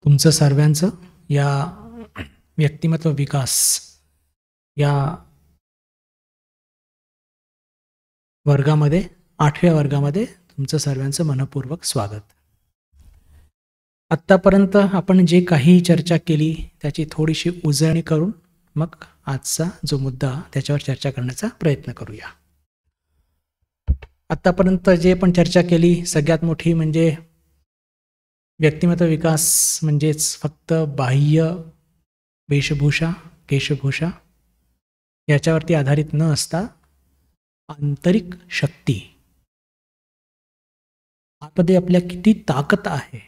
तुमचं सर्वांचं या व्यक्तिमत्व विकास या वर्गामध्ये 8व्या वर्गामध्ये तुमचं सर्वांचं मनपूर्वक स्वागत. आत्तापर्यंत आपण जे काही चर्चा केली त्याची थोडीशी उजळणी करून मग आजचा जो मुद्दा त्याच्यावर चर्चा करण्याचा प्रयत्न करूया. आत्तापर्यंत जे पण चर्चा केली सगळ्यात मोठी म्हणजे व्यक्तिमत्व विकास म्हणजेच फक्त बाह्य वेशभूषा केशभूषा याच्यावरती आधारित न असता आंतरिक शक्ती, आतमध्ये आपल्या किती ताकद आहे,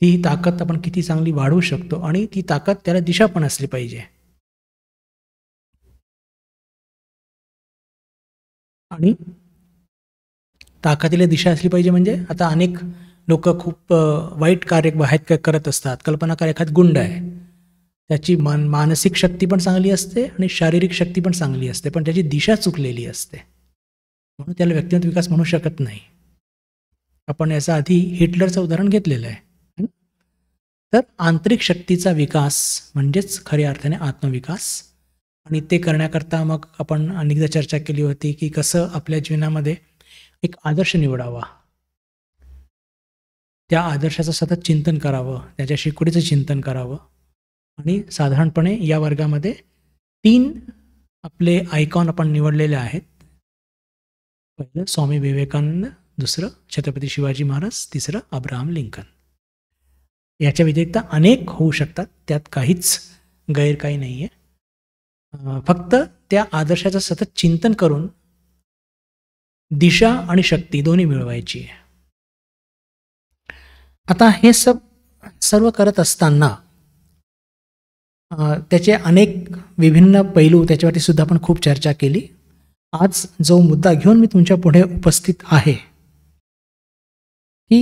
ती ताकद आपण किती चांगली वाढवू शकतो आणि ती ताकद त्याला दिशा पण असली पाहिजे. आणि ताकदीला दिशा असली पाहिजे म्हणजे आता अनेक लोक खूप वाईट कार्य करत असतात. कल्पना कर, एखाद गुंड आहे, त्याची मानसिक शक्ती पण चांगली असते आणि शारीरिक शक्ती पण चांगली असते, पण त्याची दिशा चुकलेली असते, म्हणून त्याला व्यक्तिमत्व विकास म्हणू शकत नाही. आपण याचा आधी हिटलरचं उदाहरण घेतलेलं आहे. तर आंतरिक शक्तीचा विकास म्हणजेच खऱ्या अर्थाने आत्मविकास. आणि ते करण्याकरता मग आपण अनेकदा चर्चा केली होती की कसं आपल्या जीवनामध्ये एक आदर्श निवडावा, त्या आदर्शाचं सतत चिंतन करावं, त्याच्या शिकवणीचं चिंतन करावं. आणि साधारणपणे या वर्गामध्ये 3 आपले आयकॉन आपण निवडलेले आहेत. पहिलं स्वामी विवेकानंद, दुसरं छत्रपती शिवाजी महाराज, तिसरं अब्राहम लिंकन. याच्या व्यतिरिक्त अनेक होऊ शकतात, त्यात काहीच गैर काही नाही आहे. फक्त त्या आदर्शाचं सतत चिंतन करून दिशा आणि शक्ती दोन्ही मिळवायची आहे. आता हे सर्व करत असताना त्याचे अनेक विभिन्न पैलू त्याच्यावरती सुद्धा आपण खूप चर्चा केली. आज जो मुद्दा घेऊन मी तुमच्या पुढे उपस्थित आहे की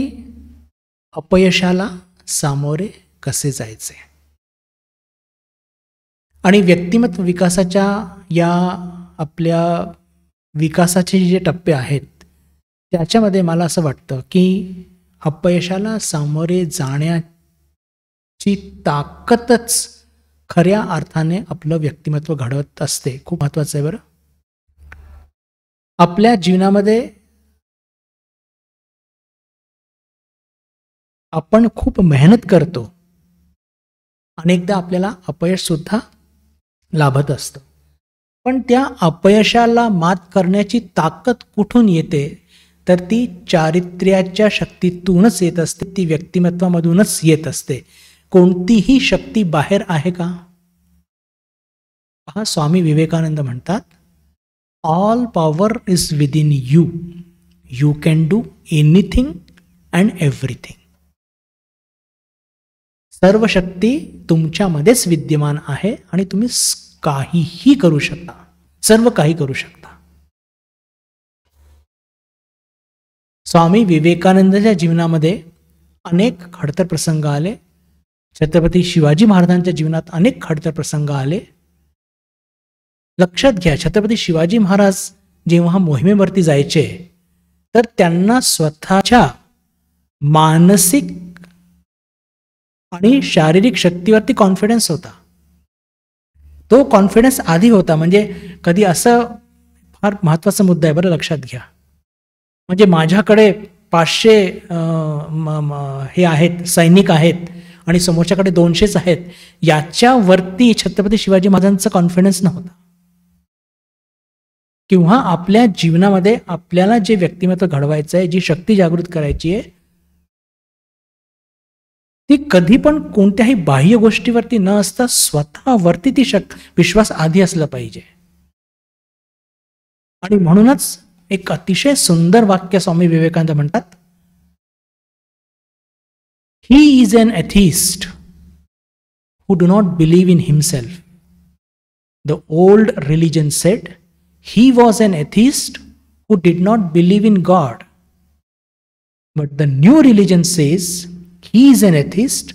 अपयशाला सामोरे कसे जायचे. आणि व्यक्तिमत्व विकासाच्या या आपल्या विकासाचे जे टप्पे आहेत त्याच्यामध्ये मला असं वाटतं की अपयशाला सामोरे जाण्याची ताकदच खऱ्या अर्थाने आपलं व्यक्तिमत्व घडवत असते. खूप महत्त्वाचं आहे बरं. आपल्या जीवनामध्ये आपण खूप मेहनत करतो, अनेकदा आपल्याला अपयश सुद्धा लाभत असतं, पण त्या अपयशाला मात करण्याची ताकद कुठून येते तर ती चारित्र्याच्या शक्तीतूनच येत असते, ती व्यक्तिमत्वामधूनच येत असते. कोणतीही शक्ती बाहेर आहे का? पहा, स्वामी विवेकानंद म्हणतात, all power is within you, you can do anything and everything. सर्व शक्ती तुमच्यामध्येच विद्यमान आहे आणि तुम्ही काहीही करू शकता, सर्व काही करू शकता. स्वामी विवेकानंदांच्या जीवनामध्ये अनेक खडतर प्रसंग आले. छत्रपती शिवाजी महाराजांच्या जीवनात अनेक खडतर प्रसंग आले. लक्षात घ्या, छत्रपती शिवाजी महाराज जेव्हा मोहिमेवरती जायचे तर त्यांना स्वतःच्या मानसिक आणि शारीरिक शक्तीवरती कॉन्फिडन्स होता. तो कॉन्फिडन्स आधी होता. म्हणजे कधी असं फार महत्त्वाचा मुद्दा आहे बरं, लक्षात घ्या. म्हणजे माझ्याकडे 500 हे आहेत, सैनिक आहेत आणि समोरच्याकडे 200च आहेत, याच्यावरती छत्रपती शिवाजी महाराजांचा कॉन्फिडन्स नव्हता. किंवा आपल्या जीवनामध्ये आपल्याला जे व्यक्तिमत्व घडवायचं आहे, जी शक्ती जागृत करायची आहे, ती कधी पण कोणत्याही बाह्य गोष्टीवरती न असता स्वतःवरती ती विश्वास आधी असला पाहिजे. आणि म्हणूनच एक अतिशय सुंदर वाक्य स्वामी विवेकानंद म्हणतात, he is an atheist who do not believe in himself. The old religion said he was an atheist who did not believe in God, but the new religion says he is an atheist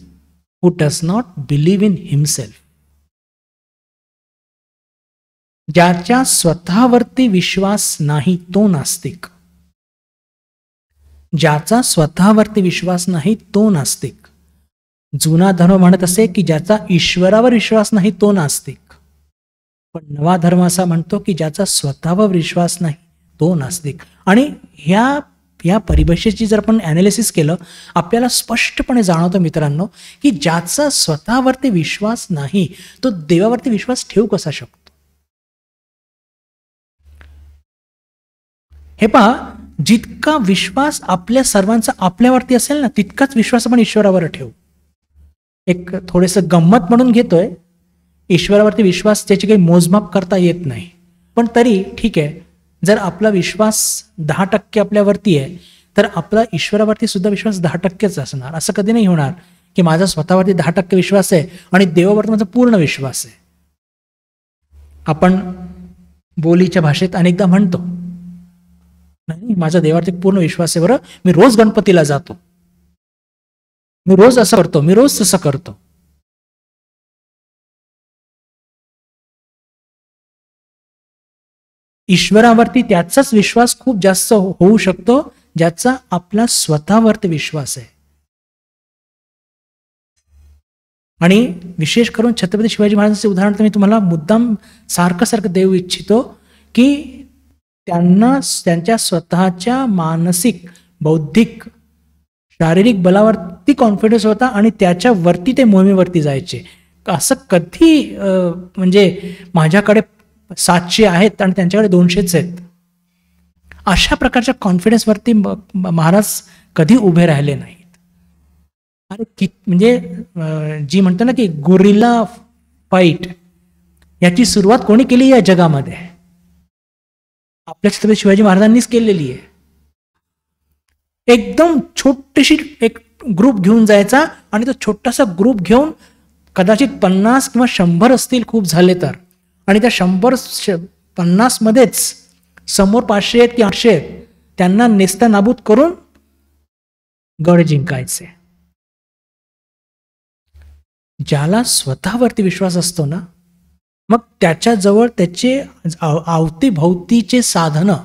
who does not believe in himself. ज्याच्या स्वतःवरती विश्वास नाही तो नास्तिक. ज्याचा स्वतःवरती विश्वास नाही तो नास्तिक. जुना धर्म म्हणत असे की ज्याचा ईश्वरावर विश्वास नाही तो नास्तिक. पण नवा धर्म असा म्हणतो की ज्याचा स्वतःवर विश्वास नाही तो नास्तिक. आणि ह्या परिभाषेची जर आपण ॲनालिसिस केलं, आपल्याला स्पष्टपणे जाणवतं मित्रांनो की ज्याचा स्वतःवरती विश्वास नाही तो देवावरती विश्वास ठेवू कसा शकतो. हे पहा, जितका विश्वास आपल्या सर्वांचा आपल्यावरती असेल ना, तितकाच विश्वास आपण ईश्वरावर ठेवू. एक थोडंसं गंमत म्हणून घेतोय, ईश्वरावरती विश्वास त्याची काही मोजमाप करता येत नाही, पण तरी ठीक आहे, जर आपला विश्वास 10% आपल्यावरती आहे तर आपला ईश्वरावरती सुद्धा विश्वास 10%च असणार. असं कधी नाही होणार की माझा स्वतःवरती 10% विश्वास आहे आणि देवावरती माझा पूर्ण विश्वास आहे. आपण बोलीच्या भाषेत अनेकदा म्हणतो, नाही माझा देवावरती पूर्ण विश्वास आहे, बरं मी रोज गणपतीला जातो, मी रोज असं करतो, मी रोज तसं करतो. ईश्वरावरती त्याचाच विश्वास खूप जास्त होऊ शकतो ज्याचा आपला स्वतःवरती विश्वास आहे. आणि विशेष करून छत्रपती शिवाजी महाराजांचे उदाहरण तर मी तुम्हाला मुद्दाम सारखं देऊ इच्छितो की त्यांना त्यांच्या स्वतःच्या मानसिक, बौद्धिक, शारीरिक बलावरती कॉन्फिडन्स होता आणि त्याच्यावरती ते मोहिमेवरती जायचे. असं कधी म्हणजे माझ्याकडे 700 आहेत आणि त्यांच्याकडे 200च आहेत, अशा प्रकारच्या कॉन्फिडन्सवरती महाराज कधी उभे राहिले नाहीत. आणि म्हणजे जी म्हणतो ना की गोरिल्ला फाईट, याची सुरुवात कोणी केली या जगामध्ये? आपल्या छत्रपती शिवाजी महाराजांनीच केलेली आहे. एकदम छोटीशी एक ग्रुप घेऊन जायचा आणि तो छोटासा ग्रुप घेऊन कदाचित 50 किंवा 100 असतील खूप झाले तर, आणि त्या 100-50 मध्येच समोर 500 आहेत की 800 आहेत, त्यांना नेस्तनाबूत करून गड जिंकायचे. ज्याला स्वतःवरती विश्वास असतो ना, मग त्याच्याजवळ त्याचे अवतीभोवतीचे साधनं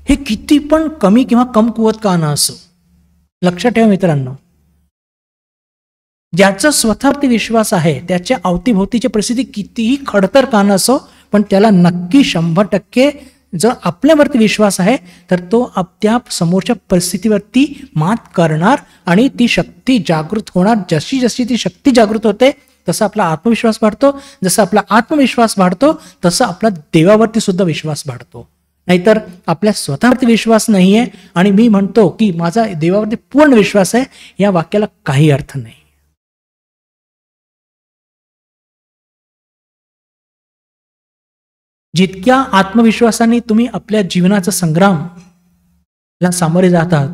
हे किती पण कमी किंवा कमकुवत का न असो, लक्षात ठेवा मित्रांनो, ज्याचा स्वतःवरती विश्वास आहे त्याच्या अवतीभोवतीची परिस्थिती कितीही खडतर का न असो, पण त्याला नक्की 100% जर आपल्यावरती विश्वास आहे तर तो त्या समोरच्या परिस्थितीवरती मात करणार आणि ती शक्ती जागृत होणार. जशी जशी ती शक्ती जागृत होते तसा आपला आत्मविश्वास वाढतो. जसा आपला आत्मविश्वास वाढतो तसा आपला देवावरती सुद्धा विश्वास वाढतो. नाहीतर आपल्या स्वतःवरती विश्वास नाहीये आणि मी म्हणतो की माझा देवावरती पूर्ण विश्वास आहे, या वाक्याला काही अर्थ नाही. जितक्या आत्मविश्वासाने तुम्ही आपल्या जीवनाचा संग्रामला सामोरे जातात,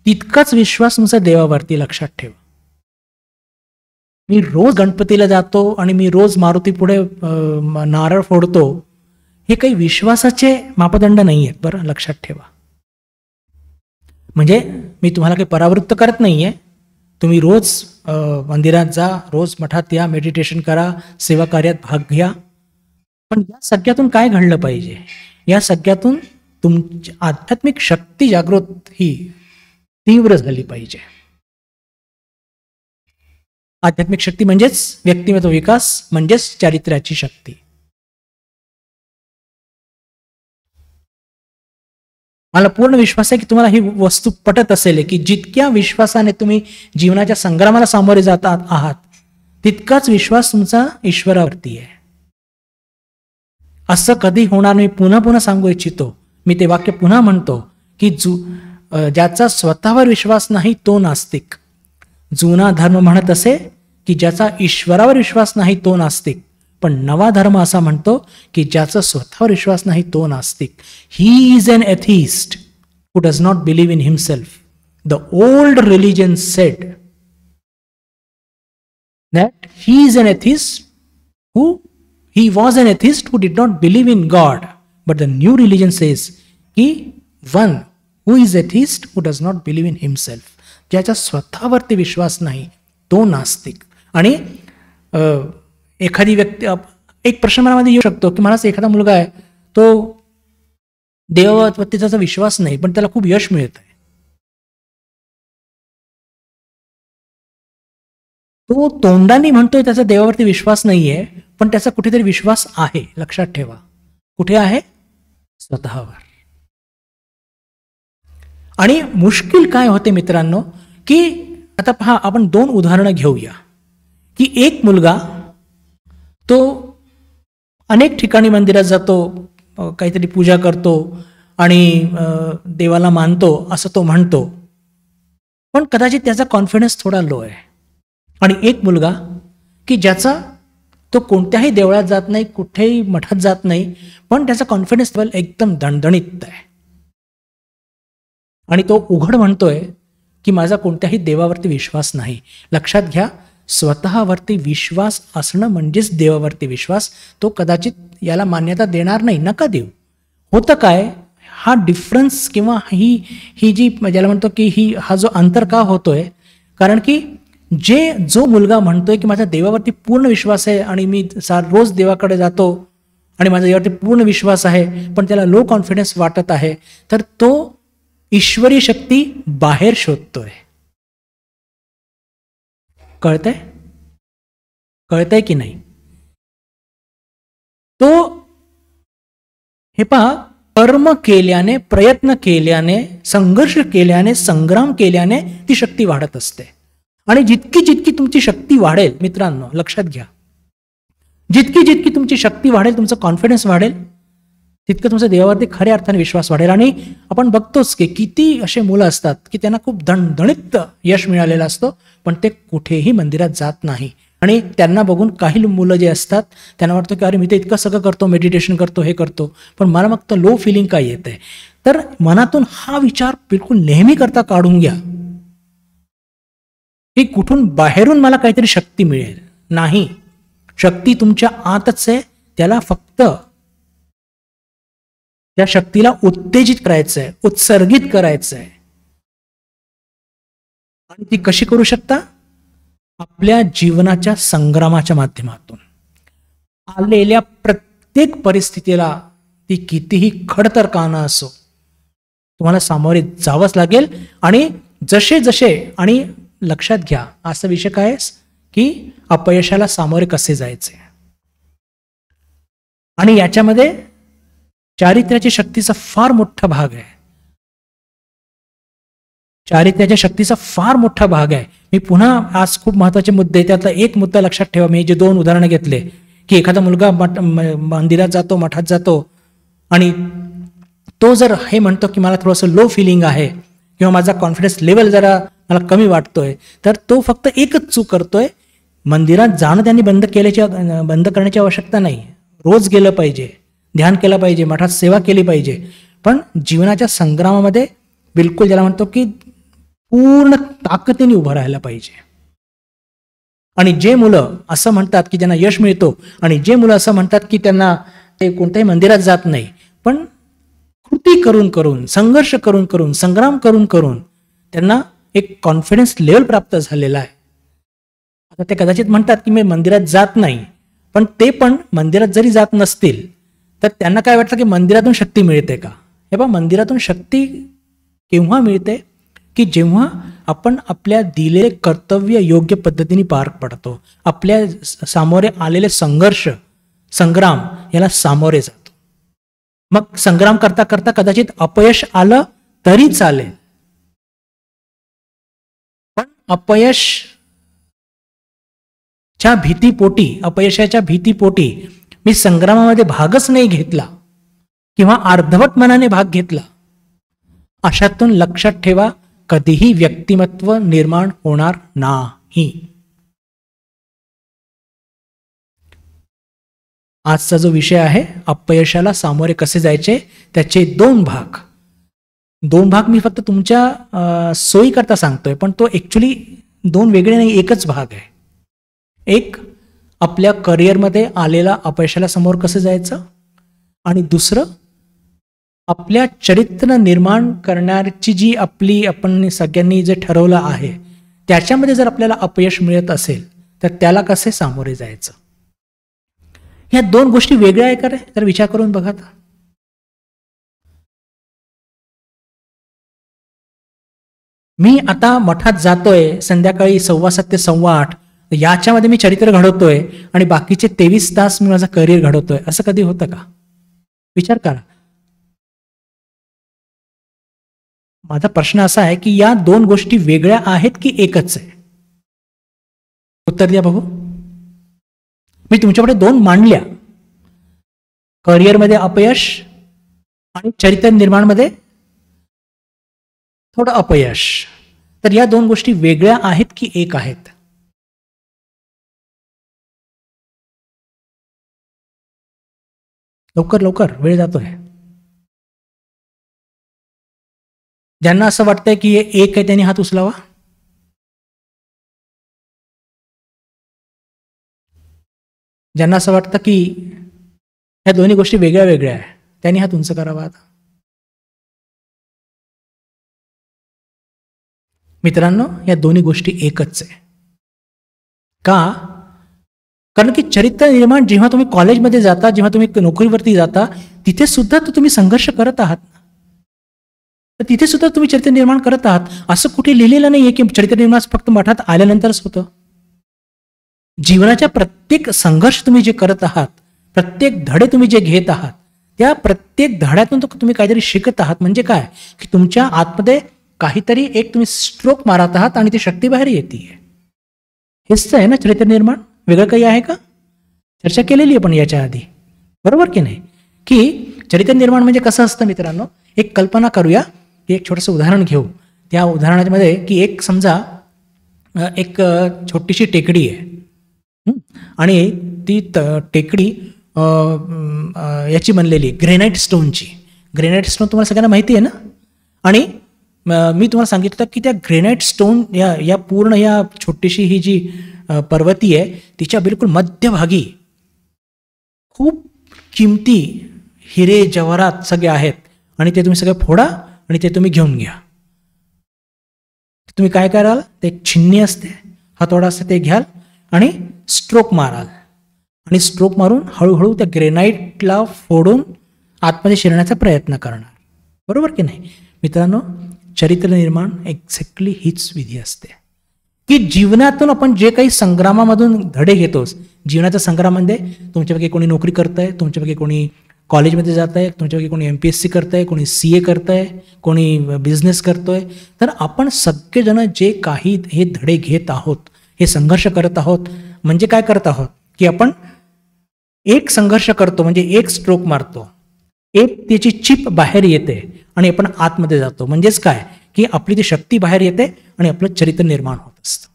तितकाच विश्वास तुमचा देवावरती. लक्षात ठेवा, मी रोज गणपतीला जातो आणि मी रोज मारुती पुढे नारळ फोडतो, हे काही विश्वासाचे मापदंड नाही आहेत, बरं लक्षात ठेवा. म्हणजे मी तुम्हाला काही परावृत्त करत नाहीये, तुम्ही रोज मंदिरात जा, रोज मठात या, मेडिटेशन करा, सेवा कार्यात भाग घ्या, पण या सगळ्यातून काय घडलं पाहिजे? या सगळ्यातून तुमची आध्यात्मिक शक्ती जागृत ही तीव्र झाली पाहिजे. आध्यात्मिक शक्ती म्हणजेच व्यक्तिमत्व विकास, म्हणजेच चारित्र्याची शक्ती. मला पूर्ण विश्वास आहे की तुम्हाला ही वस्तू पटत असेल की जितक्या विश्वासाने तुम्ही जीवनाच्या संग्रामाला सामोरे जात आहात, तितकाच विश्वास तुमचा ईश्वरावरती आहे. असं कधी होणार नाही. पुन्हा पुन्हा सांगू इच्छितो, मी ते वाक्य पुन्हा म्हणतो की ज्याचा स्वतःवर विश्वास नाही तो नास्तिक. जुना धर्म म्हणत असे की ज्याचा ईश्वरावर विश्वास नाही तो नास्तिक, पण नवा धर्म असा म्हणतो की ज्याचा स्वतःवर विश्वास नाही तो नास्तिक. He is an atheist who does not believe in himself. The old religion sed that he is an atheist who he was an atheist who did not believe in God, but the new religion says he one who is atheist who does not believe in himself. ज्याचा स्वतःवरती विश्वास नाही तो नास्तिक. आणि एखादी व्यक्ती, एक प्रश्न मनामध्ये येऊ शकतो की मला एखादा मुलगा आहे, तो देवावरती त्याचा विश्वास नाही, पण त्याला खूप यश मिळत आहे. तो तोंडाने म्हणतोय त्याचा देवावरती विश्वास नाहीये, पण त्याचा कुठेतरी विश्वास आहे. लक्षात ठेवा, कुठे आहे? स्वतःवर. आणि मुश्किल काय होते मित्रांनो, की आता पहा, आपण 2 उदाहरणं घेऊया. की एक मुलगा तो अनेक ठिकाणी मंदिरात जातो, काहीतरी पूजा करतो आणि देवाला मानतो असं तो म्हणतो, पण कदाचित त्याचा कॉन्फिडन्स थोडा लो आहे. आणि एक मुलगा की ज्याचा तो कोणत्याही देवळात जात नाही, कुठेही मठात जात नाही, पण त्याचा कॉन्फिडन्स लेवल एकदम दणदणीत आहे. आणि तो उघड म्हणतोय की माझा कोणत्याही देवावरती विश्वास नाही. लक्षात घ्या, स्वतःवरती विश्वास असणं म्हणजेच देवावरती विश्वास. तो कदाचित याला मान्यता देणार नाही, नका देऊ. होतं काय, हा डिफरन्स किंवा ही जी ज्याला म्हणतो की हा जो अंतर का होतोय, कारण की जो मुलगा म्हणतोय की माझा देवावरती पूर्ण विश्वास आहे आणि मी रोज देवाकडे जातो आणि माझा देवावरती पूर्ण विश्वास आहे, पण त्याला लो कॉन्फिडन्स वाटत आहे, तर तो ईश्वरी शक्ती बाहेर शोधतोय. कळतंय की नाही? तो हे पहा, कर्म केल्याने, प्रयत्न केल्याने, संघर्ष केल्याने, संग्राम केल्याने ती शक्ती वाढत असते. आणि जितकी जितकी तुमची शक्ती वाढेल मित्रांनो, लक्षात घ्या, जितकी जितकी तुमची शक्ती वाढेल, तुमचा कॉन्फिडन्स वाढेल, तितकं तुमचा देवावरती खऱ्या अर्थाने विश्वास वाढेल. आणि आपण बघतोच की किती असे मुलं असतात की त्यांना खूप दणदणीत यश मिळालेलं असतं, पण ते कुठेही मंदिरात जात नाही. आणि त्यांना बघून काही मुलं जे असतात त्यांना वाटतं की अरे मी तर इतकं सगळं करतो, मेडिटेशन करतो, हे करतो, पण मला मग तर लो फिलिंग काय येतंय. तर मनातून हा विचार बिलकुल नेहमी करता काढून घ्या की कुठून बाहेरून मला काहीतरी शक्ती मिळेल. नाही, शक्ती तुमच्या आतच आहे. त्याला फक्त त्या शक्तीला उत्तेजित करायचं आहे, उत्सर्गित करायचं आहे. आणि ती कशी करू शकता? आपल्या जीवनाच्या संग्रामाच्या माध्यमातून. आलेल्या प्रत्येक परिस्थितीला, ती कितीही खडतर का न असो, तुम्हाला सामोरे जावंच लागेल. आणि जसे जसे, आणि लक्षात घ्या, असा विषय काय की अपयशाला सामोरे कसे जायचे. आणि याच्यामध्ये चारित्र्याच्या शक्तीचा फार मोठा भाग आहे. चारित्र्याच्या शक्तीचा फार मोठा भाग आहे. मी पुन्हा आज खूप महत्वाचे मुद्दे, त्यातला एक मुद्दा लक्षात ठेवा. मी जे 2 उदाहरणं घेतले की एखादा मुलगा मंदिरात जातो, मठात जातो, आणि तो जर हे म्हणतो की मला थोडंसं लो फिलिंग आहे किंवा माझा कॉन्फिडन्स लेवल जरा मला कमी वाटतोय, तर तो फक्त एकच चूक करतोय. मंदिरात जाणं त्यांनी बंद करण्याची आवश्यकता नाही. रोज गेलं पाहिजे, ध्यान केलं पाहिजे, मठात सेवा केली पाहिजे, पण जीवनाच्या संग्रामामध्ये बिलकुल ज्याला म्हणतो की पूर्ण ताकदीने उभं राहायला पाहिजे. आणि जे मुलं असं म्हणतात की ज्यांना यश मिळतो, आणि जे मुलं असं म्हणतात की त्यांना ते कोणत्याही मंदिरात जात नाही, पण कृती करून करून, संघर्ष करून करून, संग्राम करून करून त्यांना एक कॉन्फिडन्स लेवल प्राप्त झालेला आहे. आता ते कदाचित म्हणतात की मी मंदिरात जात नाही, पण ते पण मंदिरात जरी जात नसतील तर त्यांना काय वाटतं की मंदिरातून शक्ती मिळते का? हे बघा, मंदिरातून शक्ती केव्हा मिळते की जेव्हा आपण आपल्या दिलेले कर्तव्य योग्य पद्धतीने पार पडतो, आपल्या सामोरे आलेले संघर्ष, संग्राम याला सामोरे जातो. मग संग्राम करता करता कदाचित अपयश आलं तरी चालेल, पण अपयशाच्या भीतीपोटी मी संग्रामामध्ये भागच नाही घेतला किंवा अर्धवट मनाने भाग घेतला, अशातून लक्षात ठेवा कधीही व्यक्तिमत्व निर्माण होणार नाही. आजचा जो विषय आहे अपयशाला सामोरे कसे जायचे, त्याचे 2 भाग मी फक्त तुमच्या सोयीकरता सांगतोय, पण तो ऍक्च्युली 2 वेगळे नाही, एकच भाग आहे. एक, आपल्या करिअरमध्ये आलेला अपयशाला समोर कसं जायचं, आणि दुसरं, आपल्या चरित्र निर्माण करण्याची जी आपण सगळ्यांनी जे ठरवलं आहे त्याच्यामध्ये जर आपल्याला अपयश मिळत असेल तर त्याला कसे सामोरे जायचं. ह्या 2 गोष्टी वेगळ्या आहे का रे? तर विचार करून बघा. मी आता मठात जातोय संध्याकाळी 7:15 ते 7:15, याच्यामध्ये मी चरित्र घडवतोय आणि बाकीचे 23 तास मी माझं करिअर घडवतोय, असं कधी होतं का? विचार करा. माझा प्रश्न असा आहे की या दोन गोष्टी वेगळ्या आहेत की एकच आहे? उत्तर द्या बघू. मी तुमच्याकडे दोन मांडल्या, करिअरमध्ये अपयश आणि चरित्र निर्माणमध्ये थोडं अपयश. तर या दोन गोष्टी वेगळ्या आहेत की एक आहेत? लवकर लवकर, वेळ जातोय. ज्यांना असं वाटतंय की हे एक आहे त्यांनी हात उचलावा. ज्यांना असं वाटतं की ह्या दोन्ही गोष्टी वेगळ्या वेगळ्या आहे त्यांनी हात उंच करावा. आता मित्रांनो, या दोन्ही गोष्टी एकच आहे. का? कारण की चरित्र निर्माण जेव्हा तुम्ही कॉलेजमध्ये जाता, जेव्हा तुम्ही नोकरीवरती जाता, तिथे सुद्धा तुम्ही संघर्ष करत आहात. तर तिथे सुद्धा तुम्ही चरित्र निर्माण करत आहात. असं कुठे लिहिलेलं नाहीये की चरित्र निर्माण फक्त मठात आल्यानंतरच होतं. जीवनाच्या प्रत्येक संघर्ष तुम्ही जे करत आहात, प्रत्येक धडे तुम्ही जे घेत आहात, त्या प्रत्येक धड्यातून तुम्ही काहीतरी शिकत आहात. म्हणजे काय की तुमच्या आतमध्ये काहीतरी एक तुम्ही स्ट्रोक मारत आहात आणि ती शक्ती बाहेर येते. हेच आहे ना चरित्र निर्माण. वेगळं काही आहे का? चर्चा केलेली आहे पण याच्या आधी, बरोबर की नाही? की चरित्र निर्माण म्हणजे कसं असतं मित्रांनो. एक कल्पना करूया, एक छोटंसं उदाहरण घेऊ. त्या उदाहरणामध्ये की एक समजा एक छोटीशी टेकडी आहे आणि ती टेकडी याची बनलेली, ग्रेनाइट स्टोनची. ग्रेनाइट स्टोन तुम्हाला सगळ्यांना माहिती आहे ना. आणि मी तुम्हाला सांगितलं की त्या ग्रेनाइट स्टोन या पूर्ण या छोटीशी ही जी पर्वती आहे तिच्या बिलकुल मध्यभागी खूप किमती हिरे जवाहरात सगळे आहेत आणि ते तुम्ही सगळे फोडा आणि ते तुम्ही घेऊन घ्या. तुम्ही काय कराल? ते एक छिन्नी असते, हातोडा असते, ते घ्याल आणि स्ट्रोक माराल आणि स्ट्रोक मारून हळूहळू त्या ग्रेनाइटला फोडून आतमध्ये शिरण्याचा प्रयत्न करणार. बरोबर की नाही? मित्रांनो, चरित्र निर्माण एक्झॅक्टली हीच विधी असते की जीवनातून आपण जे काही संग्रामामधून धडे घेतोस, जीवनाच्या संग्रामामध्ये तुमच्यापैकी कोणी नोकरी करतंय, तुमच्यापैकी कोणी कॉलेजमध्ये जात आहे, तुमच्यापैकी कोणी MPSC करतंय, कोणी CA करतंय, कोणी बिझनेस करतोय. तर आपण सगळेजण जे काही हे धडे घेत आहोत, हे संघर्ष करत आहोत, म्हणजे काय करत आहोत की आपण एक संघर्ष करतो म्हणजे एक स्ट्रोक मारतो, एक त्याची चिप बाहेर येते आणि आपण आतमध्ये जातो. म्हणजेच काय की आपली ती शक्ती बाहेर येते आणि आपलं चरित्र निर्माण होत असतं.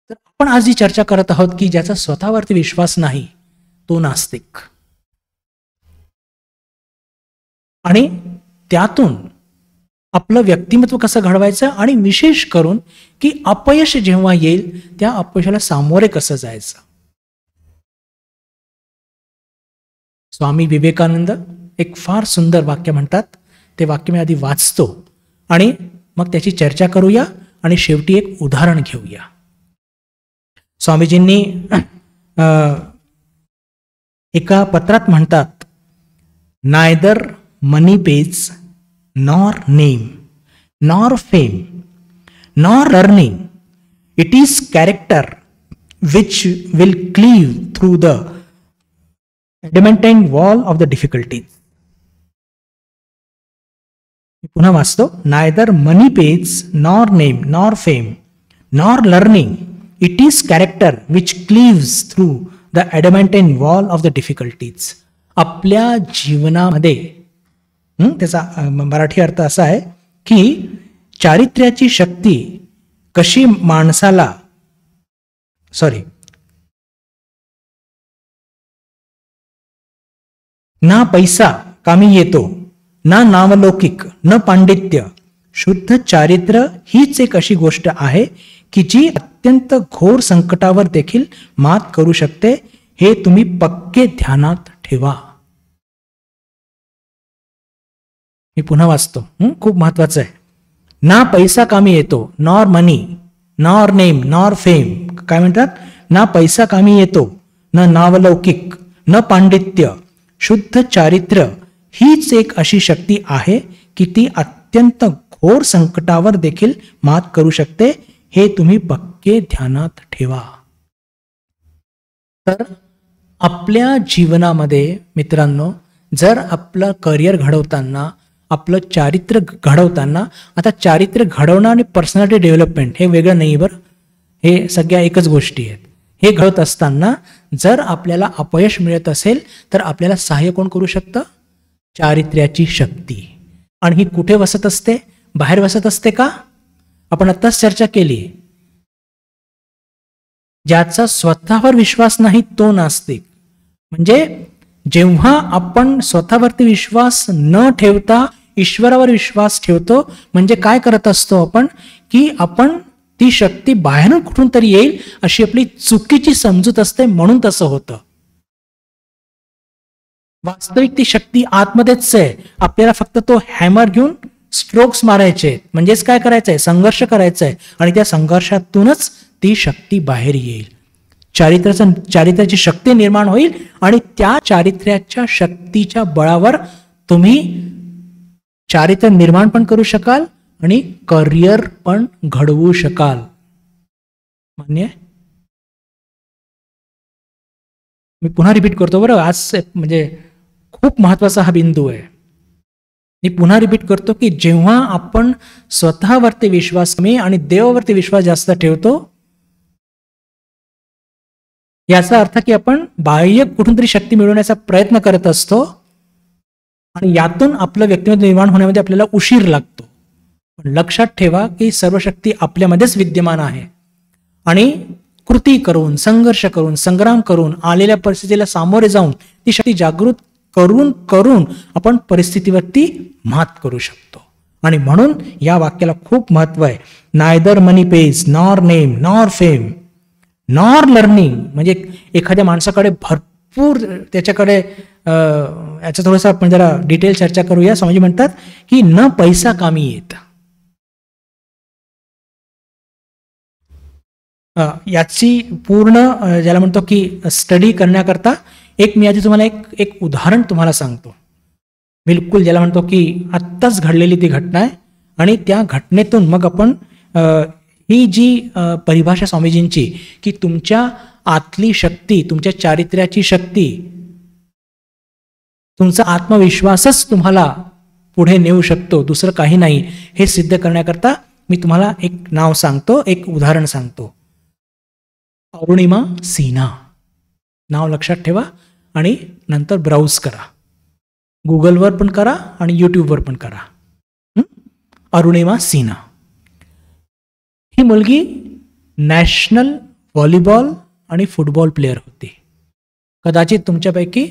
तर आपण आज जी चर्चा करत आहोत की ज्याचा स्वतःवरती विश्वास नाही तो नास्तिक. आणि त्यातून आपलं व्यक्तिमत्व कसं घडवायचं आणि विशेष करून की अपयश जेव्हा येईल त्या अपयशाला सामोरे कसं जायचं. स्वामी विवेकानंद एक फार सुंदर वाक्य म्हणतात. ते वाक्य मी आधी वाचतो आणि मग त्याची चर्चा करूया आणि शेवटी एक उदाहरण घेऊया. स्वामीजींनी एका पत्रात म्हणतात, neither money pays nor name nor fame nor learning, it is character which will cleave through the adamantine wall of the difficulties. पुन्हा वाचतो, neither money pays nor name nor fame nor learning, it is character which cleaves through the adamantine wall of the difficulties. आपल्या जीवनामध्ये त्याचा मराठी अर्थ असा आहे की चारित्र्याची शक्ती कशी माणसाला ना पैसा कामी येतो, ना नावलौकिक, न पांडित्य, शुद्ध चारित्र्य हीच एक अशी गोष्ट आहे की जी अत्यंत घोर संकटावर देखील मात करू शकते. हे तुम्ही पक्के ध्यानात ठेवा. मी पुन्हा वाचतो, खूप महत्वाचं आहे. ना पैसा कामी येतो, नॉर मनी नॉर नेम नॉर फेम. काय म्हणतात? ना पैसा कामी येतो, न नावलौकिक, न पांडित्य, शुद्ध चारित्र्य हीच एक अशी शक्ती आहे की ती अत्यंत घोर संकटावर देखील मात करू शकते, हे तुम्ही पक्के ध्यानात ठेवा. तर आपल्या जीवनामध्ये मित्रांनो, जर आपलं करिअर घडवताना, आपलं चारित्र्य घडवताना, आता चारित्र्य घडवणं आणि पर्सनॅलिटी डेव्हलपमेंट हे वेगळं नाही बरं, हे सगळ्या एकच गोष्टी आहेत. हे घडत असताना जर आपल्याला अपयश मिळत असेल तर आपल्याला सहाय्य कोण करू शकतं? चारित्र्याची शक्ती. आणि ही कुठे वसत असते? बाहेर वसत असते का? आपण आत्ताच चर्चा केली, ज्याचा स्वतःवर विश्वास नाही तो नास्तिक. म्हणजे जेव्हा आपण स्वतःवरती विश्वास न ठेवता ईश्वरावर विश्वास ठेवतो, म्हणजे काय करत असतो आपण, की आपण ती शक्ती बाहेरून कुठून तरी येईल अशी आपली चुकीची समजूत असते, म्हणून तसं होतं. वास्तविक ती शक्ती आतमध्येच आहे. आपल्याला फक्त तो हॅमर घेऊन स्ट्रोक्स मारायचे, म्हणजेच काय करायचंय? संघर्ष करायचंय, आणि त्या संघर्षातूनच ती शक्ती बाहेर येईल. चारित्र्याची शक्ती निर्माण होईल, आणि त्या चारित्र्याच्या शक्तीच्या बळावर तुम्ही चारित्र्य निर्माण पण करू शकाल आणि करिअर पण घडवू शकाल. मान्य आहे? मी पुन्हा रिपीट करतो बरं, आज म्हणजे खूप महत्वाचा हा बिंदू आहे. मी पुन्हा रिपीट करतो की जेव्हा आपण स्वतःवरती विश्वास कमी आणि देवावरती विश्वास जास्त ठेवतो, याचा अर्थ की आपण बाह्य कुठून तरी शक्ती मिळवण्याचा प्रयत्न करत असतो, आणि यातून आपलं व्यक्तिमत्व निर्माण होण्यामध्ये आपल्याला उशीर लागतो. पण लक्षात ठेवा की सर्व शक्ती आपल्यामध्येच विद्यमान आहे, आणि कृती करून, संघर्ष करून, संग्राम करून, आलेल्या परिस्थितीला सामोरे जाऊन ती शक्ती जागृत करून करून आपण परिस्थितीवरती मात करू शकतो. आणि म्हणून या वाक्याला खूप महत्व आहे. Neither money pays, nor name, nor fame, nor learning. म्हणजे एखाद्या माणसाकडे भरपूर त्याच्याकडे याचं थोडंसं आपण जरा डिटेल चर्चा करूया. स्वामीजी म्हणतात की न पैसा कामी येत. याची पूर्ण ज्याला म्हणतो की स्टडी करण्याकरता मी आधी तुम्हाला एक उदाहरण तुम्हाला सांगतो. बिलकुल ज्याला म्हणतो की आत्ताच घडलेली ती घटना आहे, आणि त्या घटनेतून मग आपण ही जी परिभाषा स्वामीजींची की तुमच्या आतली शक्ती, तुमच्या चारित्र्याची शक्ती, तुमचा आत्मविश्वासच तुम्हाला पुढे नेऊ शकतो, दुसरं काही नाही, हे सिद्ध करण्याकरता मी तुम्हाला एक नाव सांगतो, एक उदाहरण सांगतो. अरुणिमा सिन्हा नाव लक्षात ठेवा, आणि नंतर ब्राउज करा, गुगलवर पण करा आणि यूट्यूबवर पण करा. अरुणिमा सिन्हा ही मुलगी नॅशनल व्हॉलीबॉल आणि फुटबॉल प्लेअर होती. कदाचित तुमच्यापैकी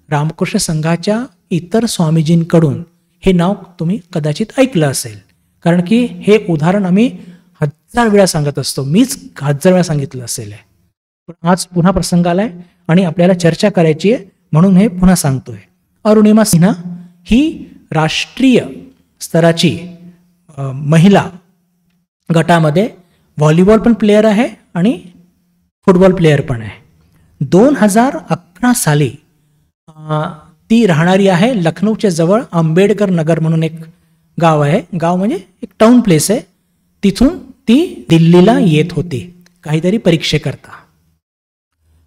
रामकृष्ण संघाच्या इतर स्वामीजींकडून हे नाव तुम्ही कदाचित ऐकलं असेल, कारण की हे उदाहरण आम्ही 1000 वेळा सांगत असतो. मीच 1000 वेळा सांगितलं असेल. पण आज पुन्हा प्रसंग आलाय आणि आपल्याला चर्चा करायची आहे, म्हणून हे पुन्हा सांगतोय. अरुणिमा सिन्हा ही राष्ट्रीय स्तराची महिला गटामध्ये व्हॉलीबॉल पण प्लेअर आहे आणि फुटबॉल प्लेअर पण आहे. 2011 साली ती राहणारी आहे लखनौच्या जवळ आंबेडकर नगर म्हणून एक गाव आहे. गाव म्हणजे एक टाउन प्लेस आहे. तिथून ती दिल्लीला येत होती काहीतरी परीक्षेकरता,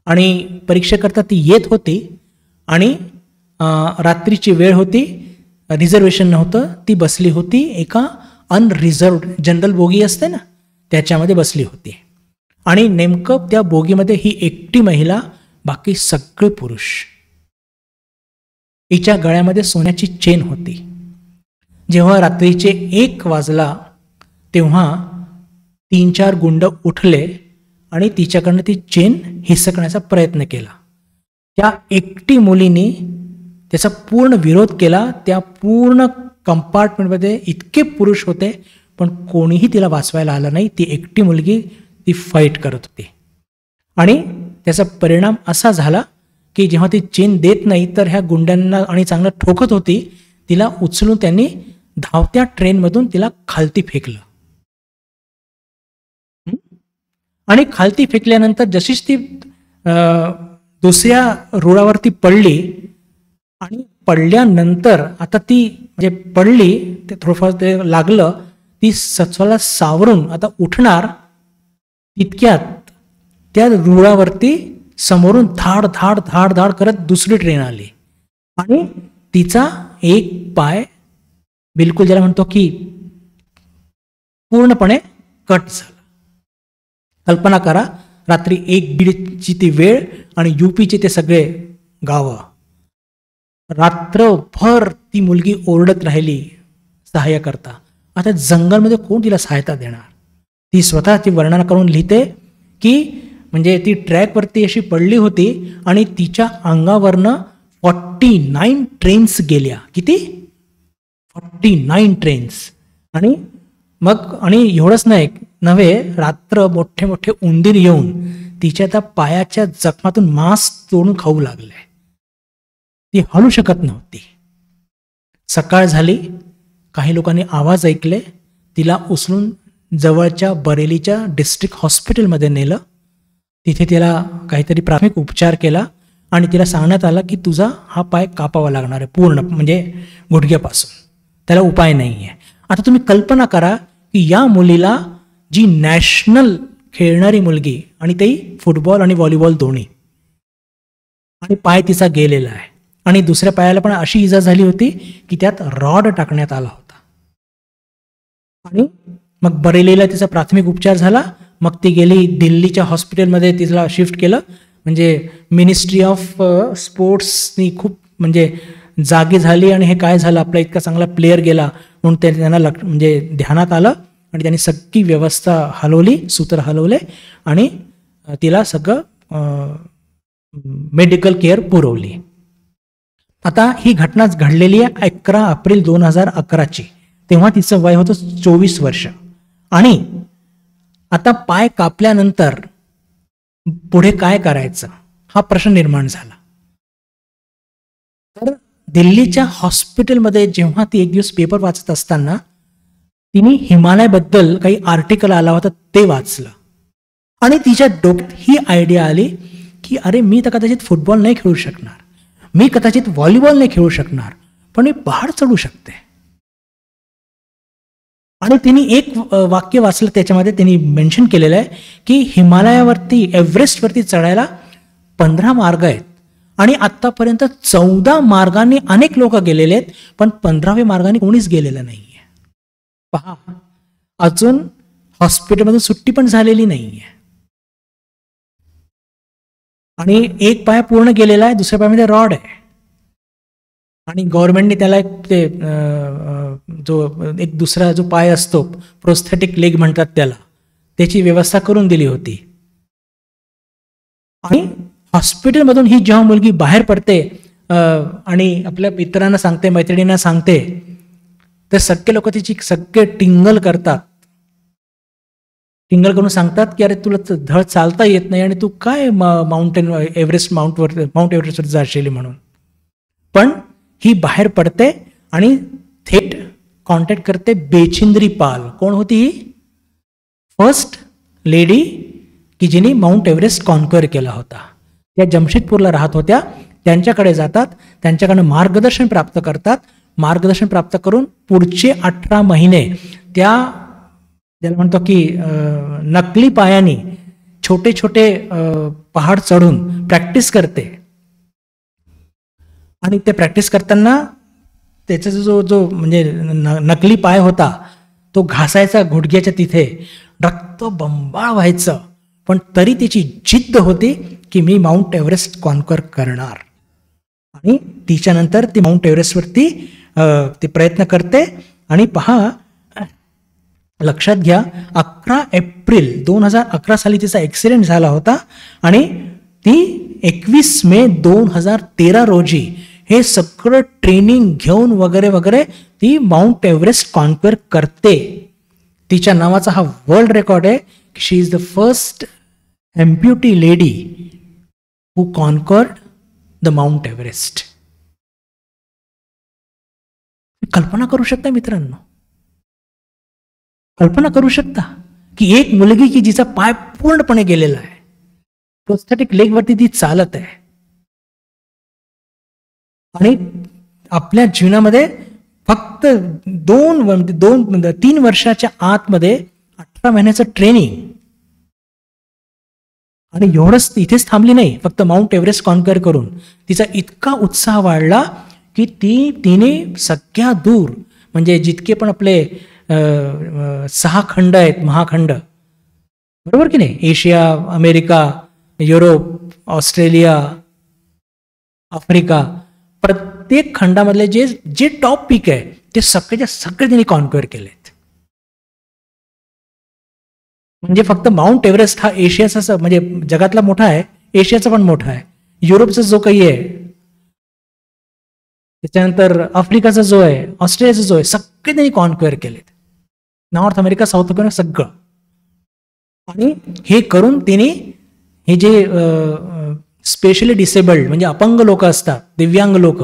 आणि परीक्षेकरता ती येत होती, आणि रात्रीची वेळ होती, रिझर्वेशन नव्हतं. ती बसली होती एका अनरिझर्वड जनरल बोगी असते ना, त्याच्यामध्ये बसली होती. आणि नेमकं त्या बोगीमध्ये ही एकटी महिला, बाकी सगळे पुरुष. हिच्या गळ्यामध्ये सोन्याची चेन होती. जेव्हा रात्रीचे 1 वाजला तेव्हा 3-4 गुंड उठले आणि तिच्याकडनं ती चेन हिसकण्याचा प्रयत्न केला. त्या एकटी मुलीने त्याचा पूर्ण विरोध केला. त्या पूर्ण कंपार्टमेंटमध्ये इतके पुरुष होते, पण कोणीही तिला वाचवायला आलं नाही. ती एकटी मुलगी ती फाईट करत होती, आणि त्याचा परिणाम असा झाला की जेव्हा ती चेन देत नाही तर ह्या गुंड्यांना आणि चांगलं ठोकत होती. तिला उचलून त्यांनी धावत्या ट्रेनमधून तिला खालती फेकलं, आणि खालती फेकल्यानंतर जशीच ती दुसऱ्या रुळावरती पडली, आणि पडल्यानंतर आता ती म्हणजे पडली ते थोडंफार ते लागलं, ती स्वतःला सावरून आता उठणार तितक्यात त्या रुळावरती समोरून धाड धाड धाड धाड करत दुसरी ट्रेन आली आणि तिचा एक पाय बिलकुल ज्याला म्हणतो की पूर्णपणे कट झाला. कल्पना करा, रात्री 1-1:30ची ती वेळ आणि युपीचे ते सगळे गावं. रात्रभर ती मुलगी ओरडत राहिली सहाय्य करता. आता जंगलमध्ये कोण तिला सहायता देणार? ती स्वतःची वर्णन करून लिहिते की म्हणजे ती ट्रॅकवरती अशी पडली होती आणि तिच्या अंगावरनं 49 ट्रेन्स गेल्या. किती? 49 ट्रेन्स. आणि मग आणि एवढंच नव्हे, रात्र मोठे मोठे उंदीर येऊन तिच्या त्या पायाच्या जखमातून मांस तोडून खाऊ लागले. ती हलू शकत नव्हती. सकाळ झाली, काही लोकांनी आवाज ऐकले, तिला उचलून जवळच्या बरेलीच्या डिस्ट्रिक्ट हॉस्पिटलमध्ये नेलं. तिथे तिला काहीतरी प्राथमिक उपचार केला आणि तिला सांगण्यात आलं की तुझा हा पाय कापावा लागणार आहे पूर्ण, म्हणजे गुडघ्यापासून, त्याला उपाय नाही आहे. आता तुम्ही कल्पना करा की या मुलीला, जी नॅशनल खेळणारी मुलगी आणि तेही फुटबॉल आणि व्हॉलीबॉल दोन्ही, आणि पाय तिचा गेलेला आहे आणि दुसऱ्या पायाला पण अशी इजा झाली होती की त्यात रॉड टाकण्यात आला होता. आणि मग बरेलीला तिचा प्राथमिक उपचार झाला. मग ती गेली दिल्लीच्या हॉस्पिटलमध्ये, तिला शिफ्ट केलं. म्हणजे मिनिस्ट्री ऑफ स्पोर्ट्सनी खूप म्हणजे जागी झाली आणि हे काय झालं, आपला इतका चांगला प्लेयर गेला म्हणून त्यांना म्हणजे ध्यानात आलं आणि त्यांनी सगळी व्यवस्था हलवली, सूत्र हलवले आणि तिला सगळं मेडिकल केअर पुरवली. आता ही घटना घडलेली आहे 11 एप्रिल 2011ची. तेव्हा तिचं वय होतं 24 वर्ष. आणि आता पाय कापल्यानंतर पुढे काय करायचं हा प्रश्न निर्माण झाला. तर दिल्लीच्या हॉस्पिटलमध्ये जेव्हा ती एक दिवस पेपर वाचत असताना तिने हिमालयाबद्दल काही आर्टिकल आला होता ते वाचलं आणि तिच्या डोक्यात ही आयडिया आली की अरे, मी तर कदाचित फुटबॉल नाही खेळू शकणार, मी कदाचित व्हॉलीबॉल नाही खेळू शकणार, पण मी पहाड चढू शकते. आणि तिने एक वाक्य वाचलं, त्याच्यामध्ये त्यांनी मेन्शन केलेलं आहे की हिमालयावरती, एव्हरेस्टवरती चढायला 15 मार्ग आहेत आणि आत्तापर्यंत 14 मार्गांनी अनेक लोक गेलेले आहेत, पण 15व्या मार्गाने कोणीच गेलेलं नाहीये. पहा, अजून हॉस्पिटलमधून सुट्टी पण झालेली नाहीये आणि एक पाय पूर्ण गेलेला आहे, दुसऱ्या पायामध्ये रॉड आहे आणि गव्हर्नमेंटने त्याला एक दुसरा जो पाय असतो, प्रोस्थेटिक लेग म्हणतात त्याला, त्याची व्यवस्था करून दिली होती. आणि हॉस्पिटलमधून ही जेव्हा मुलगी बाहेर पडते आणि आपल्या मित्रांना सांगते, मैत्रिणींना सांगते, तर सगळे लोक तिची सगळे टिंगल करतात. टिंगल करून सांगतात की अरे, तुला धड चालता येत नाही आणि तू काय माउंट एव्हरेस्टवर जाशील म्हणून. पण ही बाहेर पडते आणि थेट कॉन्टॅक्ट करते बेचिंद्री पाल. कोण होती ही? फर्स्ट लेडी की जिने माउंट एव्हरेस्ट कॉन्क्वेअर केला होता. त्या जमशेदपूरला राहत होत्या. त्यांच्याकडे जातात, त्यांच्याकडनं मार्गदर्शन प्राप्त करतात. मार्गदर्शन प्राप्त करून पुढचे 18 महिने त्या ज्याला म्हणतो की नकली पायाने छोटे छोटे पहाड चढून प्रॅक्टिस करते. आणि ते प्रॅक्टिस करताना त्याचा जो म्हणजे नकली पाय होता तो घासायचा गुडघ्याच्या तिथे, रक्त बंबाळ व्हायचं, पण तरी तिची जिद्द होती की मी माउंट एव्हरेस्ट कॉन्कर करणार. आणि तिच्यानंतर ती माउंट एव्हरेस्टवरती ते प्रयत्न करते. आणि पहा, लक्षात घ्या, 11 एप्रिल 2011 साली तिचा ॲक्सिडेंट झाला होता आणि ती 21 मे 2013 रोजी हे सगळं ट्रेनिंग घेऊन वगैरे वगैरे ती माउंट एव्हरेस्ट कॉन्क्वेअर करते. तिच्या नावाचा हा वर्ल्ड रेकॉर्ड आहे. She is the first amputee lady who conquered the Mount Everest. कल्पना करू शकता मित्रांनो, कल्पना करू शकता की एक मुलगी की जिचा पाय पूर्णपणे गेलेला आहे, प्रोस्थेटिक लेगवरती ती चालत आहे आणि आपल्या जीवनामध्ये फक्त 3 वर्षाच्या आतमध्ये 18 महिन्याचं ट्रेनिंग, आणि एवढंच इथेच थांबली नाही, फक्त माउंट एव्हरेस्ट कॉन्कर करून तिचा इतका उत्साह वाढला की तिने सगळ्या दूर, म्हणजे जितके पण आपले 6 खंड आहेत, महाखंड, बरोबर की नाही, Asia, America, Europe, Australia, Africa, प्रत्येक खंडामधले जे जे टॉप पीक आहे ते सगळेच्या सगळे त्यांनी कॉन्क्वेअर केलेत. म्हणजे फक्त माउंट एव्हरेस्ट हा एशियाचा, म्हणजे जगातला मोठा आहे, एशियाचा पण मोठा आहे, युरोपचा जो काही आहे, त्याच्यानंतर आफ्रिकाचा जो आहे, ऑस्ट्रेलियाचा जो आहे, सगळे त्यांनी कॉन्क्वेअर केलेत, नॉर्थ अमेरिका, साऊथ अमेरिका, सगळं. आणि हे करून तिने हे जे स्पेशली डिसेबल्ड म्हणजे अपंग लोक असतात, दिव्यांग लोक,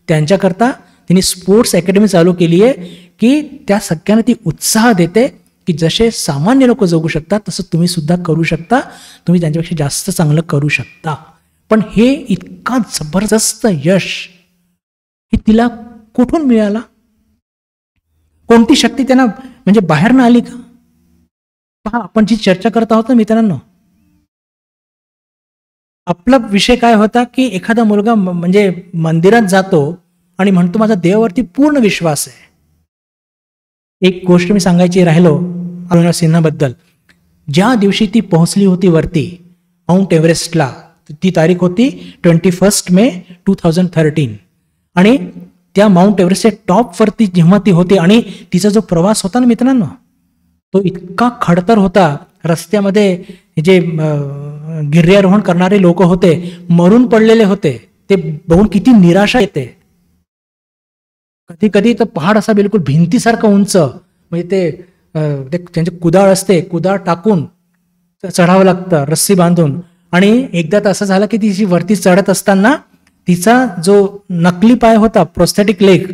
त्यांच्याकरता तिने स्पोर्ट्स अकॅडमी चालू केली आहे की त्या सगळ्यांना ती उत्साह देते की जसे सामान्य लोक जगू शकतात तसं तुम्ही सुद्धा करू शकता, तुम्ही त्यांच्यापेक्षा जास्त चांगलं करू शकता. पण हे इतका जबरदस्त यश हे तिला कुठून मिळाला? कोणती शक्ती त्यांना म्हणजे बाहेर न आली का? पहा, आपण जी चर्चा करत आहोत ना मित्रांनो, आपला विषय काय होता की एखादा मुलगा म्हणजे मंदिरात जातो आणि म्हणतो माझा देवावरती पूर्ण विश्वास आहे. एक गोष्ट मी सांगायची राहिलो अरुणा सिन्हाबद्दल. ज्या दिवशी ती पोहोचली होती वरती माउंट एव्हरेस्टला, ती तारीख होती 21 मे 2013, आणि त्या माउंट एव्हरेस्टच्या टॉपवरती जेव्हा ती होती आणि तिचा जो प्रवास होता ना मित्रांनो, तो इतका खडतर होता. रस्त्यामध्ये जे गिर्यारोहण करणारे लोक होते, मरून पडलेले होते, ते बघून किती निराशा येते. कधी कधी तर पहाड असा बिलकुल भिंतीसारखा उंच, म्हणजे ते त्यांचे कुदाळ असते, कुदाळ टाकून चढावं लागतं रस्सी बांधून. आणि एकदा तर असं झालं की तिची वरती चढत असताना तिचा जो नकली पाय होता, प्रोस्थेटिक लेग,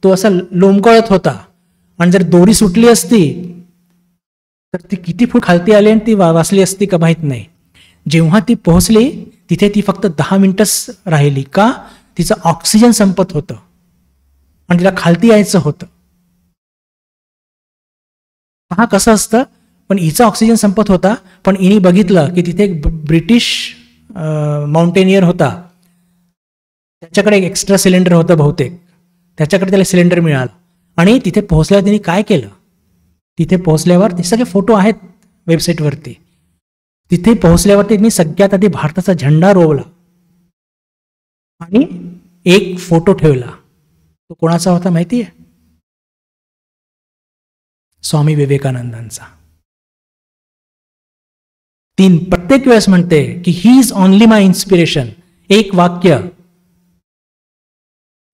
तो असा लोंबकळत होता, आणि जर दोरी सुटली असती तर ती किती फूट खालती आली आणि ती वाचली असती का माहीत नाही. जेव्हा ती पोहोचली तिथे ती फक्त 10 मिनिटच राहिली. का? तिचं ऑक्सिजन संपत होतं आणि तिला खालती यायचं होतं. पहा कसं असतं. पण हिचा ऑक्सिजन संपत होता, पण हिने बघितलं की तिथे एक ब्रिटिश माउंटेनियर होता, त्याच्याकडे एक एक्स्ट्रा सिलेंडर होतं बहुतेक, त्याच्याकडे त्याला सिलेंडर मिळालं. आणि तिथे पोहोचल्यावर त्यांनी काय केलं, तिथे पोहोचल्यावर ते सगळे फोटो आहेत वेबसाईटवरती, तिथे पोहोचल्यावर त्यांनी सगळ्यात आधी भारताचा झेंडा रोवला आणि एक फोटो ठेवला. तो कोणाचा होता माहिती आहे? स्वामी विवेकानंदांचा. ती प्रत्येक वेळेस म्हणते की he is only my inspiration. एक वाक्य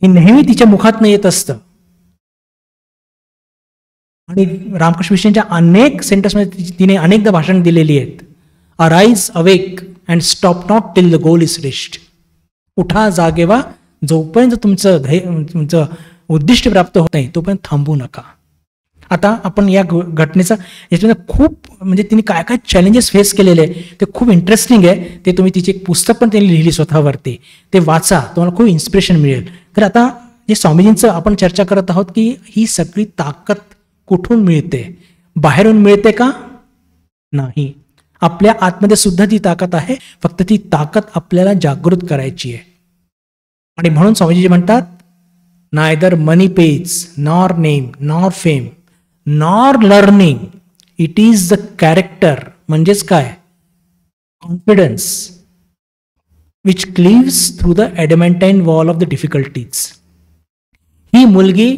हे नेहमी तिच्या मुखात येत असतं. आणि रामकृष्ण मिशनच्या अनेक सेंटर्समध्ये तिने अनेकदा भाषण दिलेली आहेत. Arise awake and stop not till the goal is reached. उठा, जागे व्हा, जोपर्यंत तुमचं उद्दिष्ट प्राप्त होत नाही तोपर्यंत थांबू नका. आता आपण या घटनेचा याच्यामध्ये खूप म्हणजे तिने काय काय चॅलेंजेस फेस केलेले ते खूप इंटरेस्टिंग आहे. ते तुम्ही तिचे एक पुस्तक पण त्यांनी लिहिली स्वतःवरती, ते वाचा, तुम्हाला खूप इन्स्पिरेशन मिळेल. तर आता जे स्वामीजींचं आपण चर्चा करत आहोत की ही सगळी ताकद कुठून मिळते? बाहेरून मिळते का? नाही, आपल्या आतमध्ये सुद्धा ती ताकद आहे, फक्त ती ताकद आपल्याला जागृत करायची आहे. आणि म्हणून स्वामीजी म्हणतात, neither money pays nor name nor fame nor learning, it is the character. म्हणजेच काय? Confidence which cleaves through the adamantine wall of the difficulties. ही मुलगी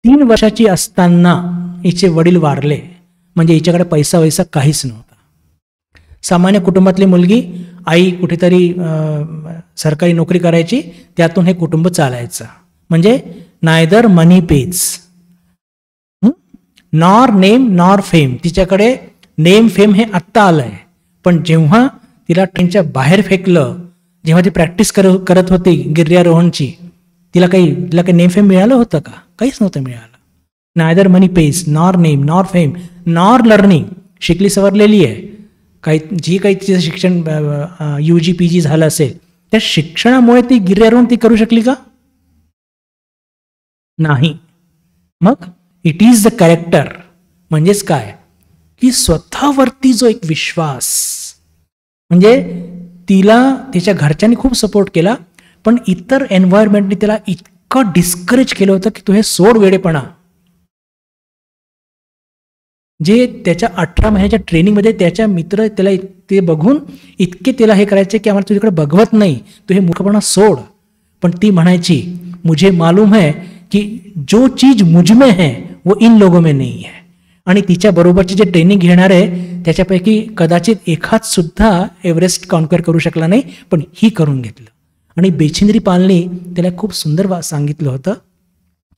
3 वर्षाची असताना हिचे वडील वारले, म्हणजे हिच्याकडे पैसा वैसा काहीच नव्हता. सामान्य कुटुंबातली मुलगी, आई कुठेतरी सरकारी नोकरी करायची, त्यातून हे कुटुंब चालायचं. म्हणजे neither money pays nor name nor fame. तिच्याकडे नेम फेम हे आत्ता आलंय, पण जेव्हा तिला ट्रेनच्या बाहेर फेकलं, जेव्हा ती प्रॅक्टिस करत होती गिर्यारोहणची, तिला काही नेम फेम मिळालं होतं का? काहीच नव्हतं मिळालं. Neither money pays nor name nor fame nor learning. शिकली सवरलेली आहे, जी काही तिचं शिक्षण UG PG झालं असेल, त्या शिक्षणामुळे ती गिर्यारोहण ती करू शकली का? नाही. मग इट इज द कॅरेक्टर म्हणजेच काय की स्वतःवरती जो एक विश्वास, म्हणजे तिला तिच्या घरच्यांनी खूप सपोर्ट केला, पण इतर एन्व्हायरमेंटने तिला इतकं डिस्करेज केलं होतं की तू हे सोड वेडेपणा. जे त्याच्या 18 महिन्याच्या ट्रेनिंगमध्ये त्याच्या मित्र त्याला ते बघून इतके त्याला हे करायचे की आम्हाला तुझ्याकडे बघवत नाही, तू हे मूर्खपणा सोड. पण ती म्हणायची मुझे मालूम है की जो चीज मुझ में है वो इन लोगों में नहीं है. आणि तिच्या बरोबरचे जे ट्रेनिंग घेणारे त्याच्यापैकी कदाचित एखाद सुद्धा एव्हरेस्ट कॉन्कर करू शकला नाही, पण ही करून घेतलं. आणि बेचिंद्री पालनी त्याला खूप सुंदर सांगितलं होतं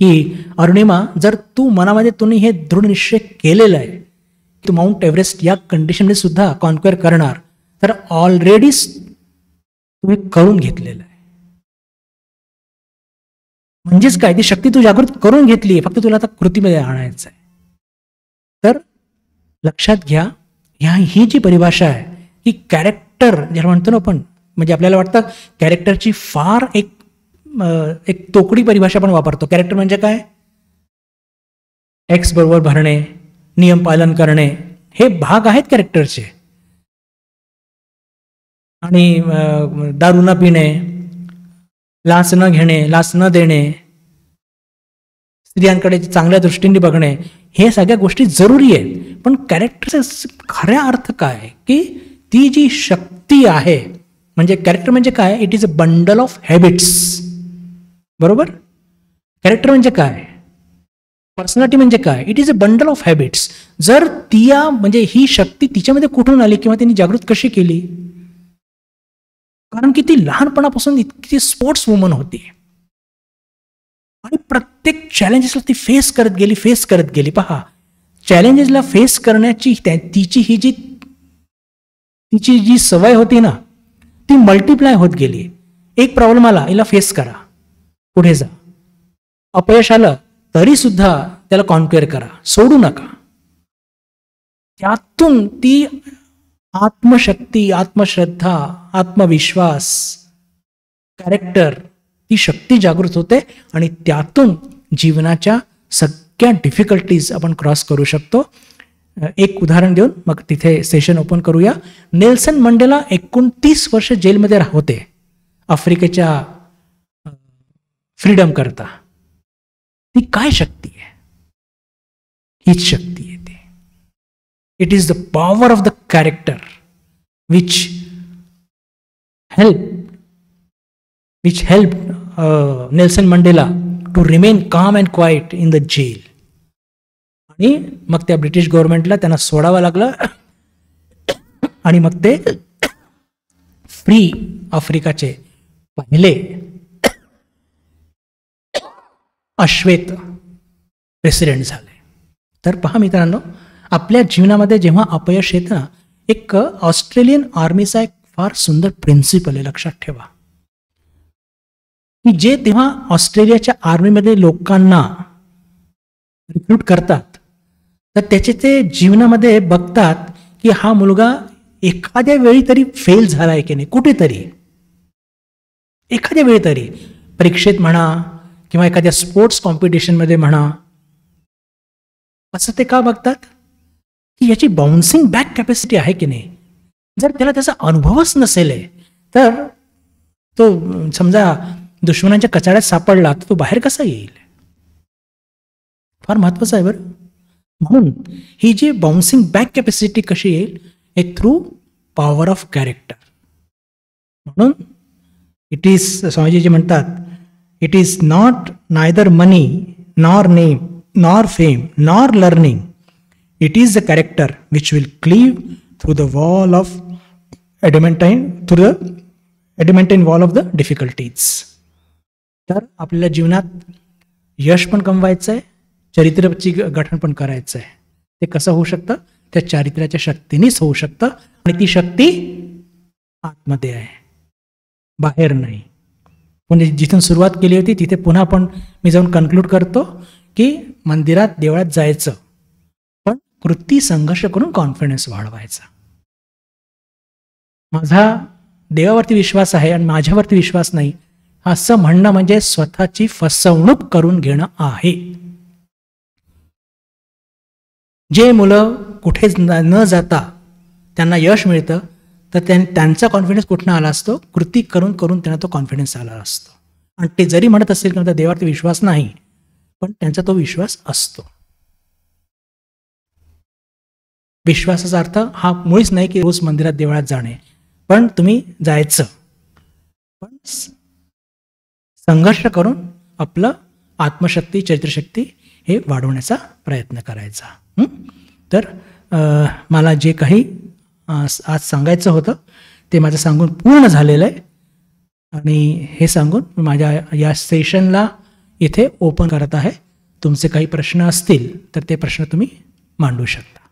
की अरुणिमा, जर तू मनामध्ये तुम्ही हे दृढ निश्चय केलेला आहे तू माउंट एव्हरेस्ट या कंडिशनमध्ये सुद्धा कॉन्कर करणार, तर ऑलरेडी तू हे करून घेतलेलं आहे. म्हणजेच काय, ती शक्ती तू जागृत करून घेतली, फक्त तुला आता कृतीमध्ये आणायचं आहे. तर लक्षात घ्या, ही जी परिभाषा आहे ही कॅरेक्टर ज्याला म्हणतो ना आपण, म्हणजे आपल्याला वाटतं कॅरेक्टरची फार एक तोकडी परिभाषा आपण वापरतो. कॅरेक्टर म्हणजे काय, एक्स बरोबर भरणे, नियम पालन करणे, हे भाग आहेत कॅरेक्टरचे. आणि दारू न पिणे, लाच न घेणे, लाच न देणे, स्त्रियांकडे चांगल्या दृष्टीने बघणे, हे सगळ्या गोष्टी जरुरी आहेत. पण कॅरेक्टरचा खऱ्या अर्थ काय की ती जी शक्ती आहे, म्हणजे कॅरेक्टर म्हणजे काय, it is a bundle of habits. बरोबर, कॅरेक्टर म्हणजे काय, पर्सनॅलिटी म्हणजे काय, it is a bundle of habits. जर म्हणजे ही शक्ती तिच्यामध्ये कुठून आली किंवा त्यांनी जागृत कशी केली, कारण की ती लहानपणापासून इतकी स्पोर्ट्स वुमन होती आणि प्रत्येक चॅलेंजेसला ती फेस करत गेली. पहा, चॅलेंजेसला फेस करण्याची तिची जी सवय होती ना, ती मल्टिप्लाय होत गेली. एक प्रॉब्लेम आला, हिला फेस करा, पुढे जा. अपयश आलं तरी सुद्धा त्याला कॉन्क्वेअर करा, सोडू नका. त्यातून ती आत्मशक्ती, आत्मश्रद्धा, आत्मविश्वास, कॅरेक्टर, ती शक्ती जागृत होते आणि त्यातून जीवनाच्या सगळ्या डिफिकल्टीज आपण क्रॉस करू शकतो. एक उदाहरण देऊन मग तिथे सेशन ओपन करूया. नेल्सन मंडेला 29 वर्ष जेलमध्ये होते आफ्रिकेच्या फ्रीडम करता. ती काय शक्ती आहे, हीच शक्ती आहे ती. It is the power of the character which help Nelson Mandela to remain calm and quiet in the jail. आणि मग त्या ब्रिटिश गव्हर्नमेंटला त्यांना सोडावं लागलं आणि मग ते फ्री आफ्रिकाचे पहिले अश्वेत प्रेसिडेंट झाले. तर पहा मित्रांनो, आपल्या जीवनामध्ये जेव्हा अपयश येतं ना, एक ऑस्ट्रेलियन आर्मीचा एक फार सुंदर प्रिन्सिपल आहे, लक्षात ठेवा, की जे तेव्हा ऑस्ट्रेलियाच्या आर्मीमध्ये लोकांना रिक्रूट करतात तर त्याचे ते जीवनामध्ये बघतात की हा मुलगा एखाद्या वेळी तरी फेल झालाय की नाही, कुठेतरी एखाद्या वेळी तरी, परीक्षेत म्हणा किंवा एखाद्या स्पोर्ट्स कॉम्पिटिशनमध्ये म्हणा. असं ते का बघतात की याची बाउन्सिंग बॅक कॅपॅसिटी आहे की नाही. जर त्याला त्याचा अनुभवच नसेल तर तो समजा दुश्मनांच्या कचाड्यात सापडला तर तो बाहेर कसा येईल. फार महत्वाचं आहे बरं. म्हणून ही जी बाउन्सिंग बॅक कॅपॅसिटी कशी येईल, हे थ्रू पॉवर ऑफ कॅरेक्टर. म्हणून इट इज, स्वामीजी म्हणतात, it is not neither money nor name nor fame nor learning, it is the character which will cleave through the wall of adamantine wall of the difficulties. तर आपल्याला जीवनात यश पण कमवायचं आहे, चरित्राची गठन पण करायचं आहे. ते कसं होऊ शकतं, त्या चारित्र्याच्या शक्तीनेच होऊ शकतं. आणि ती शक्ती आतमध्ये आहे, बाहेर नाही. म्हणजे जिथून सुरुवात केली होती तिथे पुन्हा पण मी जाऊन कन्क्लूड करतो की मंदिरात देवळात जायचं, पण कृती संघर्ष करून कॉन्फिडन्स वाढवायचा. माझा देवावरती विश्वास आहे आणि माझ्यावरती विश्वास नाही, असं म्हणणं म्हणजे स्वतःची फसवणूक करून घेणं आहे. जे मुलं कुठेच न जाता त्यांना यश मिळतं, तर त्यांचा कॉन्फिडन्स कुठनं आला असतो? कृती करून करून त्यांना तो कॉन्फिडन्स आला असतो. आणि ते जरी म्हणत असतील की देवावरती विश्वास नाही, पण त्यांचा तो विश्वास असतो. विश्वासाचा अर्थ हा मुळीच नाही की रोज मंदिरात देवळात जाणे, पण तुम्ही जायचं, पण संघर्ष करून आपलं आत्मशक्ती, चैत्रशक्ती हे वाढवण्याचा प्रयत्न करायचा. तर मला जे काही आज सांगायचं होतं ते माझं सांगून पूर्ण झालेलं आहे. आणि हे सांगून माझ्या या सेशनला इथे ओपन करत आहे. तुमचे काही प्रश्न असतील तर ते प्रश्न तुम्ही मांडू शकता.